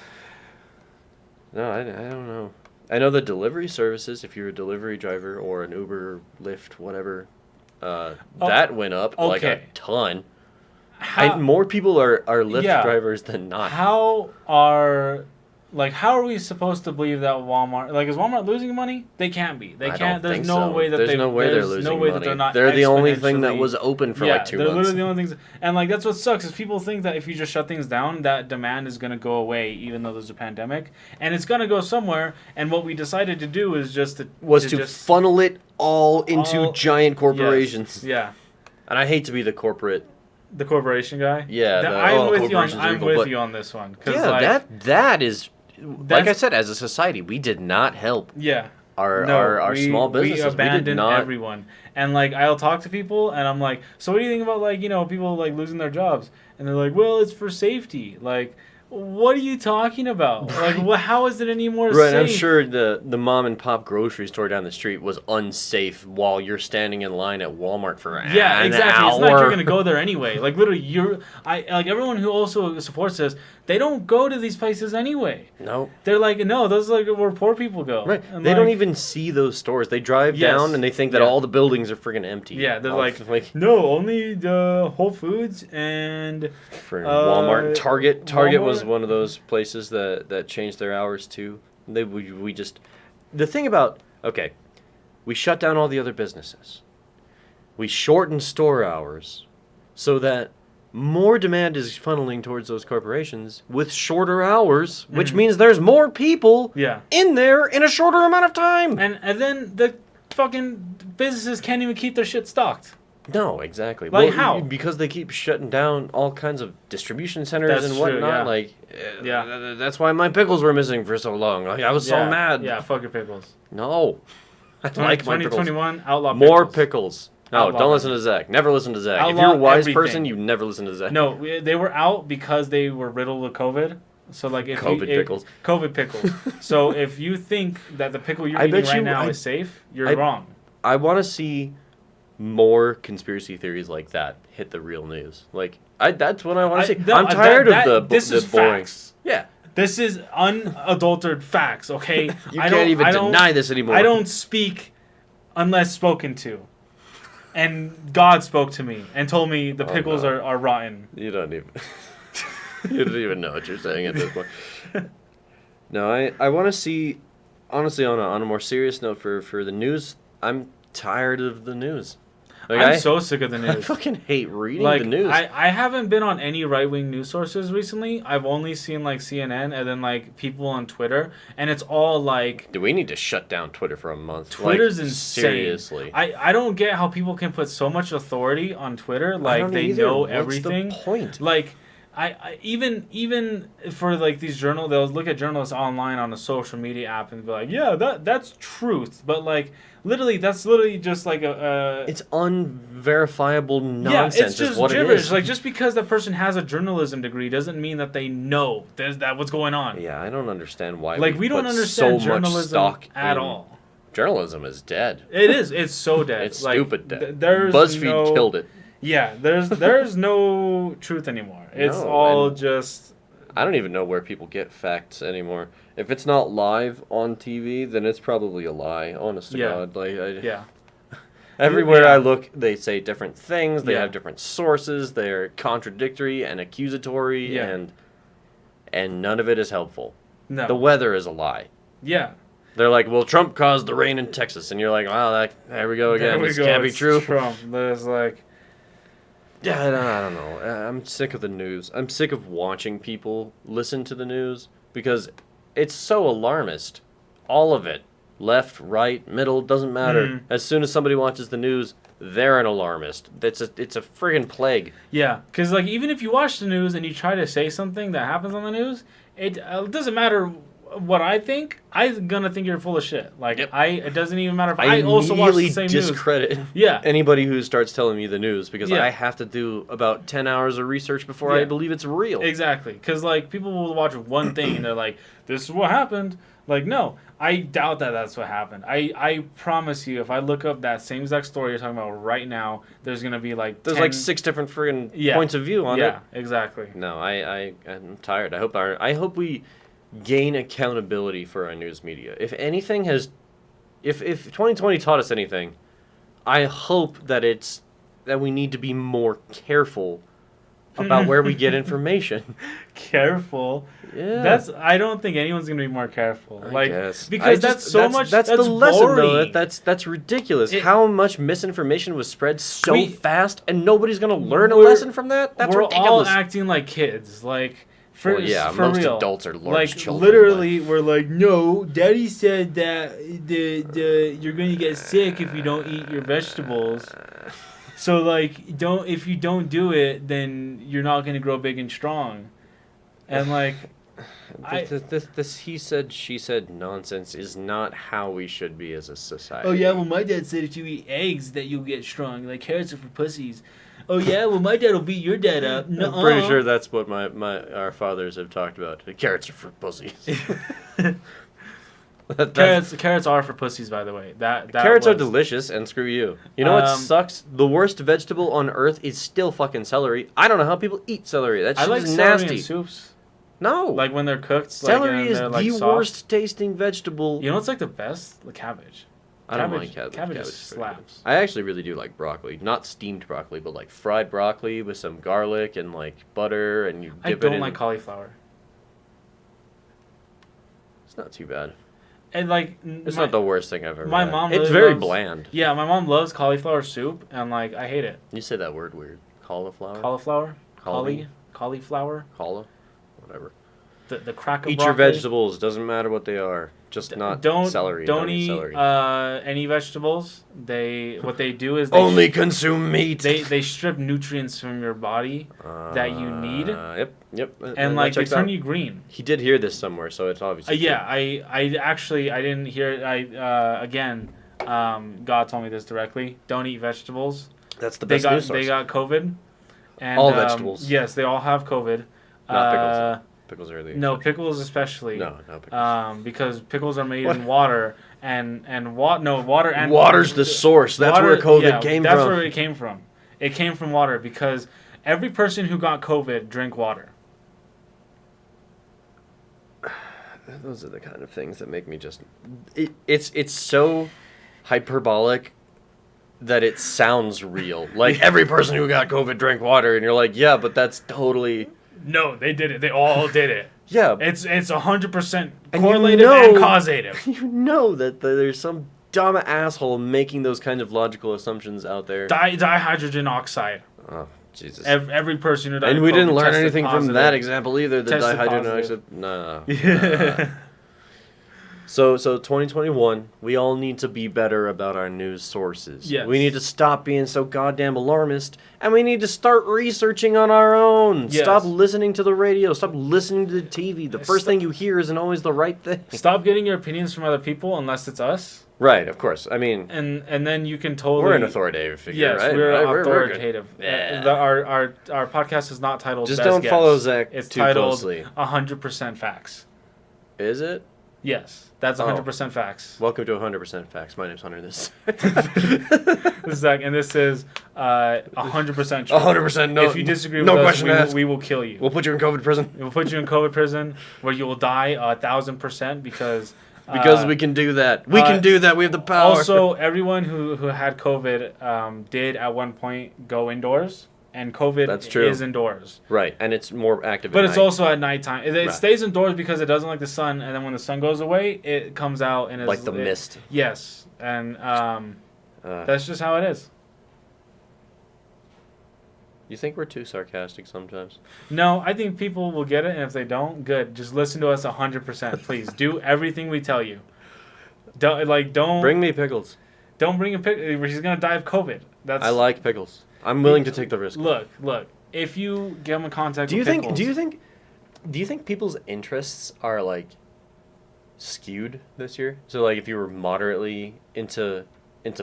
No, I don't know. I know the delivery services, if you're a delivery driver or an Uber, Lyft, whatever, that went up like a ton. More people are Lyft drivers than not. How are we supposed to believe that Walmart, like, is Walmart losing money? They can't be. They can't. There's no way that they're losing money. That they're not. They're the only thing that was open for like 2 months. They're literally the only things. And like that's what sucks is people think that if you just shut things down, that demand is gonna go away, even though there's a pandemic, and it's gonna go somewhere. And what we decided to do is just to funnel it all into giant corporations. Yes, yeah. And I hate to be the corporation guy. Yeah, I'm with you on this one. Yeah, that is. Like I said, as a society, we did not help. Yeah. Our small businesses. We abandoned everyone. And like I'll talk to people, and I'm like, so what do you think about like people like losing their jobs? And they're like, well, it's for safety. Like, what are you talking about? Like, how is it any more safe? Right, I'm sure the mom and pop grocery store down the street was unsafe while you're standing in line at Walmart for an hour. Exactly. It's not like you're gonna go there anyway. Like literally, like everyone who also supports this, they don't go to these places anyway. No. They're like, no, those are like where poor people go. Right. And they don't even see those stores. They drive down and they think that all the buildings are friggin' empty. Yeah, they're like, no, only the Whole Foods and for Walmart, Target. Target was one of those places that changed their hours too. We just the thing about we shut down all the other businesses. We shortened store hours so that more demand is funneling towards those corporations with shorter hours, which means there's more people in there in a shorter amount of time. And then the fucking businesses can't even keep their shit stocked. No, exactly. Like how? Because they keep shutting down all kinds of distribution centers and whatnot. That's why my pickles were missing for so long. Like, I was so mad. Yeah, fuck your pickles. No. I like my pickles. 2021, outlaw pickles. More pickles. No, don't listen to Zach. Never listen to Zach. If you're a wise person, you never listen to Zach. No, they were out because they were riddled with COVID. So like if COVID pickles. So if you think that the pickle you're eating right now is safe, you're wrong. I want to see more conspiracy theories like that hit the real news. Like that's what I want to see. I'm tired of this is boring. Facts. Yeah. This is unadulterated facts, okay? You can't even deny this anymore. I don't speak unless spoken to. And God spoke to me and told me the pickles are rotten. You don't even you don't even know what you're saying at this point. No, I want to see, honestly, on a more serious note for the news, I'm tired of the news. Like, I'm so sick of the news. I fucking hate reading the news. I haven't been on any right-wing news sources recently. I've only seen like CNN and then like people on Twitter, and it's all like... Do we need to shut down Twitter for a month? Twitter's insane. Seriously. I don't get how people can put so much authority on Twitter. Like they know everything. What's the point? Like... I even for like these they'll look at journalists online on a social media app and be like, yeah, that's truth, but like that's literally just like it's unverifiable nonsense. Yeah, it's just what gibberish. It is. Like just because that person has a journalism degree doesn't mean that they know that what's going on. Yeah, I don't understand why. Like we don't understand so journalism much stock at all. Journalism is dead. It is. It's so dead. It's stupid dead. There's BuzzFeed killed it. Yeah, there's no truth anymore. It's all just... I don't even know where people get facts anymore. If it's not live on TV, then it's probably a lie. Honest to God, everywhere I look, they say different things. They have different sources. They're contradictory and accusatory, and none of it is helpful. No, the weather is a lie. Yeah. They're like, well, Trump caused the rain in Texas, and you're like, wow, there we go again. This can't be true. Trump. There's like. Yeah, I don't know. I'm sick of the news. I'm sick of watching people listen to the news because it's so alarmist. All of it. Left, right, middle, doesn't matter. As soon as somebody watches the news, they're an alarmist. It's a friggin' plague. Yeah, because like even if you watch the news and you try to say something that happens on the news, it doesn't matter what I think. I'm gonna think you're full of shit. Like it doesn't even matter if I also watch the same discredit news. Yeah, anybody who starts telling me the news because Yeah. I have to do about 10 hours of research before I believe it's real. Exactly, because like people will watch one thing and they're like, "This is what happened." Like, no, I doubt that that's what happened. I promise you, if I look up that same exact story you're talking about right now, there's gonna be like there's 10... like 6 different friggin' points of view on it. Yeah, exactly. No, I'm tired. I hope we gain accountability for our news media. If anything has, if 2020 taught us anything, I hope that it's that we need to be more careful about where we get information. Careful. Yeah. I don't think anyone's gonna be more careful. I guess. Because that's that's the lesson boring. though. That's ridiculous. How much misinformation was spread so fast and nobody's gonna learn a lesson from that? That's ridiculous. We're all acting like kids. Like for most real. adults are large like, children. Literally, we're like, no, Daddy said that the you're gonna get sick if you don't eat your vegetables. So like, if you don't do it, then you're not gonna grow big and strong. And like, this he said she said nonsense is not how we should be as a society. Oh yeah, well my dad said if you eat eggs that you'll get strong. Like carrots are for pussies. Oh yeah, well my dad will beat your dad up. I'm pretty sure that's what our fathers have talked about. The carrots are for pussies. Carrots are for pussies, by the way. Carrots are delicious, and screw you. You know what sucks? The worst vegetable on earth is still fucking celery. I don't know how people eat celery. That shit is nasty. In soups. No. Like when they're cooked. Celery is like the soft. worst tasting vegetable. You know what's like the best? The cabbage. I don't mind cabbage. Cabbage slaps. I actually really do like broccoli. Not steamed broccoli, but like fried broccoli with some garlic and like butter, and you dip it in. I don't like cauliflower. It's not too bad. And like, it's not the worst thing I've ever my had. mom It's really very loves, bland. Yeah, my mom loves cauliflower soup, and like I hate it. You say that word weird. Cauliflower. Cauliflower. Whatever. The cracker. Eat your vegetables. Doesn't matter what they are. Just not celery. Don't eat celery. Any vegetables. What they do is only consume meat. They strip nutrients from your body that you need. Yep. And like they turn you green. He did hear this somewhere, so it's obviously. Yeah, I didn't hear it. Again, God told me this directly. Don't eat vegetables. That's the best news source. They got COVID. And, all vegetables. Yes, they all have COVID. Not pickles. Pickles are the no, pickles especially. No pickles. Because pickles are made in water water and water's the source. That's where COVID came from. That's where it came from. It came from water because every person who got COVID drank water. Those are the kind of things that make me just. It's so hyperbolic that it sounds real. Like every person who got COVID drank water, and you're like, yeah, but that's totally. No, they did it. They all did it. Yeah. It's 100% correlated and causative. You know that there's some dumb asshole making those kinds of logical assumptions out there. Dihydrogen oxide. Oh, Jesus. Every person who died and we didn't learn anything from that example either. The dihydrogen oxide. No. Yeah. So 2021, we all need to be better about our news sources. Yes. We need to stop being so goddamn alarmist, and we need to start researching on our own. Yes. Stop listening to the radio. Stop listening to the TV. The first thing you hear isn't always the right thing. Stop getting your opinions from other people unless it's us. Right, of course. I mean... And then you can totally... We're an authoritative figure, yes, right? We're authoritative. Yeah. Our podcast is not titled Just Best don't Guess. follow Zach it's too titled closely. 100% Facts. Is it? Yes, that's 100% facts. Welcome to 100% Facts. My name's Hunter. This is Zach, and this is 100% true. 100% no. If you disagree with no us, question asked. We will kill you. We'll put you in COVID prison. We'll put you in COVID prison where you will die 1,000% because... Because we can do that. We can do that. We have the power. Also, everyone who had COVID did at one point go indoors. And COVID is indoors. Right, and it's more active but at it's night. also at nighttime. It stays indoors because it doesn't like the sun, and then when the sun goes away, it comes out and like the mist. Yes, and that's just how it is. You think we're too sarcastic sometimes? No, I think people will get it, and if they don't, good. Just listen to us 100%, please. Do everything we tell you. Don't Bring me pickles. don't bring a pic. He's gonna die of COVID. I like pickles. I'm willing to take the risk. Look. If you get him in contact, Do you with think? pickles, Do you think people's interests are like skewed this year? So like, if you were moderately into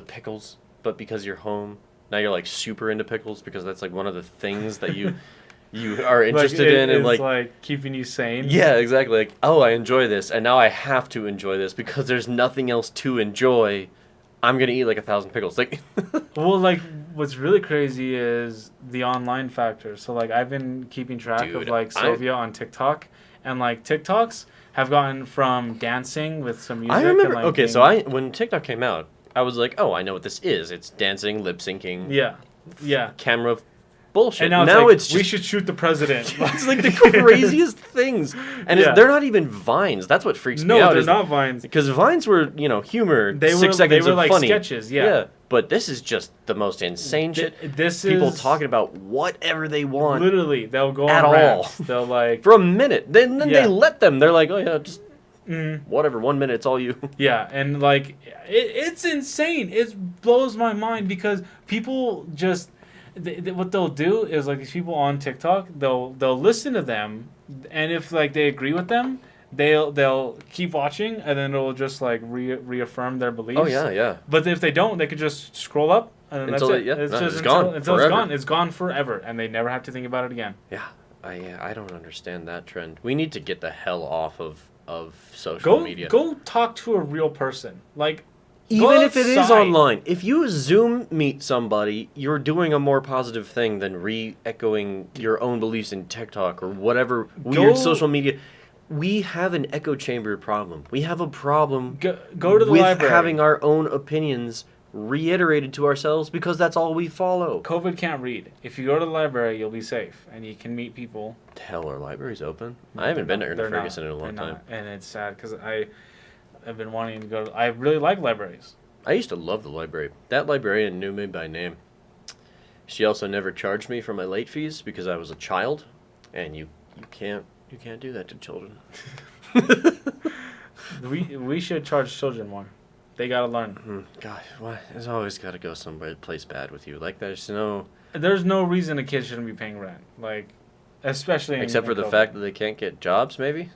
pickles, but because you're home, now you're like super into pickles because that's like one of the things that you are interested in, and like keeping you sane. yeah, exactly. Like, oh, I enjoy this, and now I have to enjoy this because there's nothing else to enjoy. I'm gonna eat like 1,000 pickles. Like, Well, like what's really crazy is the online factor. So like I've been keeping track of Dude, like Sylvia on TikTok, and like TikToks have gotten from dancing with some music. I remember. And, like, Okay, being- so when TikTok came out, I was like, oh, I know what this is. It's dancing, lip syncing, yeah. camera bullshit. And now it's like, we should shoot the president. It's like the craziest things, and Yeah. they're not even vines. That's what freaks me No, out. they're not vines. Because vines were, humor. They 6 seconds were of like funny sketches. Yeah. But this is just the most insane shit. This People is talking about whatever they want literally they'll go at on all. rants. They'll like for a minute. Then Yeah. they let them. They're like, oh yeah, just mm, whatever. 1 minute, it's all you. yeah, and like it's insane. It blows my mind because people just what they'll do is like these people on TikTok, they'll listen to them, and if like they agree with them, they'll keep watching, and then it'll just like reaffirm their beliefs. Oh yeah. But if they don't, they could just scroll up, and then Until that's it- it. yeah, It's no, just it's until gone it's forever. gone. It's gone forever, and they never have to think about it again. Yeah. I don't understand that trend. We need to get the hell off of social media. Go talk to a real person. Like Even if it is outside. online, if you Zoom meet somebody, you're doing a more positive thing than re-echoing your own beliefs in TikTok or whatever weird social media. We have an echo chamber problem. We have a problem Go to the with library. having our own opinions reiterated to ourselves because that's all we follow. COVID can't read. If you go to the library, you'll be safe, and you can meet people. Hell, are libraries open? I haven't been to They're not. Ferguson in a long They're time. not. And it's sad because I've been wanting to go. I really like libraries. I used to love the library. That librarian knew me by name. She also never charged me for my late fees because I was a child, and you can't do that to children. We should charge children more. They gotta learn. God, why? It's always got to go somewhere place bad with you. Like there's There's no reason a kid shouldn't be paying rent. Like, especially except for in the COVID. fact that they can't get jobs. Maybe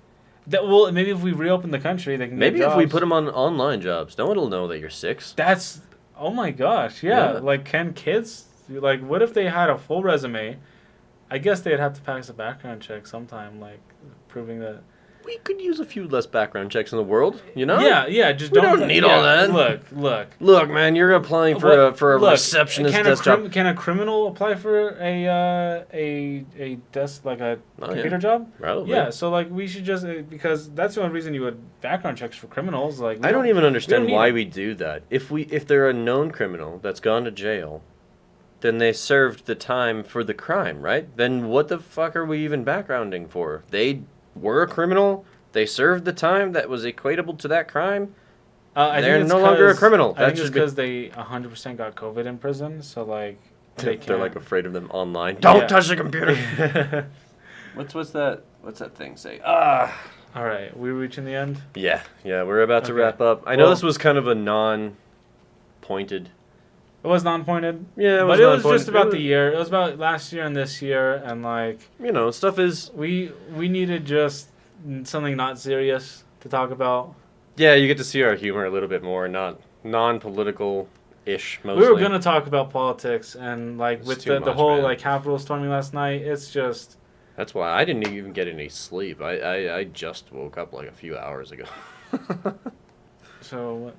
Well, maybe if we reopen the country, they can. maybe get if we jobs. put them on online jobs, no one will know that you're 6. That's oh my gosh, yeah. Yeah. Like, can kids like? What if they had a full resume? I guess they'd have to pass a background check sometime, like proving that. We could use a few less background checks in the world, you know? Yeah. Just We don't need all that. Look. Look, man, you're applying for a Look, receptionist can desk job. Can a criminal apply for a desk like a Oh, computer yeah. job? Probably. Yeah. So like we should just because that's the only reason you would background checks for criminals. Like I don't even understand need why it. we do that. If they're a known criminal that's gone to jail, then they served the time for the crime, right? Then what the fuck are we even backgrounding for? They were a criminal. They served the time that was equatable to that crime. I They're think it's no longer a 'cause- criminal. I That think it's should be- because they 100% got COVID in prison. So like they They're can't. like afraid of them online. Don't Yeah. touch the computer. What's that thing say? All right, we're reaching the end. Yeah, we're about to Okay. wrap up. I know Well- this was kind of a non-pointed. It was non-pointed. Yeah, But it was non-pointed. just about It the year. It was about last year and this year, and like Stuff is. we needed just something not serious to talk about. Yeah, you get to see our humor a little bit more, not non-political-ish mostly. We were gonna talk about politics and like It's with too the much, whole man. like Capitol storming last night. It's just That's why I didn't even get any sleep. I just woke up like a few hours ago. so.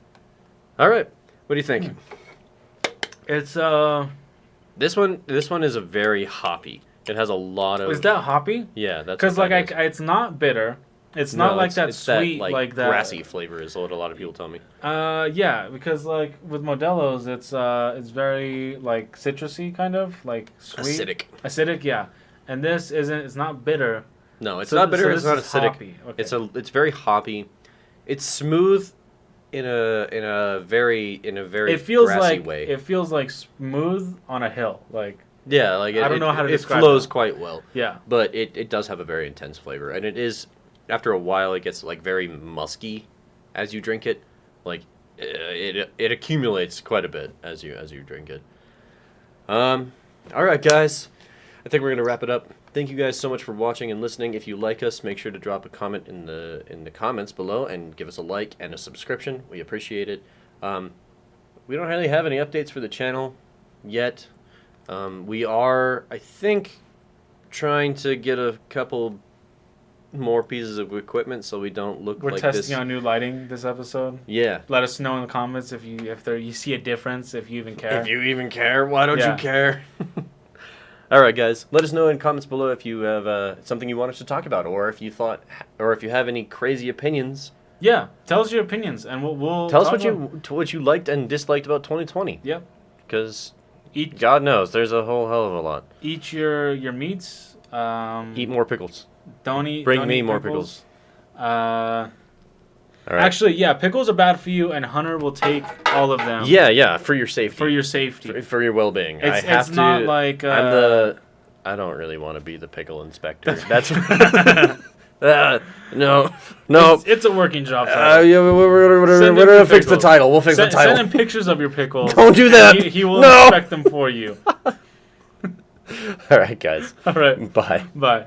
All right, what do you think? It's This one is a very hoppy. It has a lot of. is that hoppy? Yeah, that's Because what like that I, is. it's not bitter. It's No, not like that it's sweet that, like that grassy flavor is what a lot of people tell me. Yeah, because like with Modelo's, it's very like citrusy kind of like sweet. Acidic, yeah. And this isn't. It's not bitter. No, it's So- not bitter. so It's this not is acidic. hoppy. Okay. It's very hoppy. It's smooth in a very It feels grassy like way. it feels like smooth on a hill. Like Yeah, like I don't know how to it describe flows it. quite well. Yeah. But it does have a very intense flavor, and it is after a while it gets like very musky as you drink it. Like it accumulates quite a bit as you drink it. All right, guys. I think we're gonna wrap it up. Thank you guys so much for watching and listening. If you like us, make sure to drop a comment in the comments below and give us a like and a subscription. We appreciate it. We don't really have any updates for the channel yet. We are, I think, trying to get a couple more pieces of equipment so we don't look We're like testing this. out new lighting this episode. Yeah. Let us know in the comments if you see a difference, if you even care. If you even care, why don't Yeah. you care? All right, guys. Let us know in comments below if you have something you want us to talk about, or if you have any crazy opinions. Yeah, tell us your opinions, and we'll Tell us talk what you liked and disliked about 2020. Yep. Because Eat God knows there's a whole hell of a lot. eat your meats. Eat more pickles. Don't eat. Bring don't me eat more pickles. All right. Actually, yeah, pickles are bad for you, and Hunter will take all of them. Yeah, for your safety. For your safety. For your well-being. It's, I have it's to. not like. I don't really want to be the pickle inspector. That's. No. It's a working job. Yeah, we're Send gonna him fix the pickles. title. We'll fix the title. Send him pictures of your pickles. Don't do that. He will No. inspect them for you. All right, guys. All right. Bye. Bye.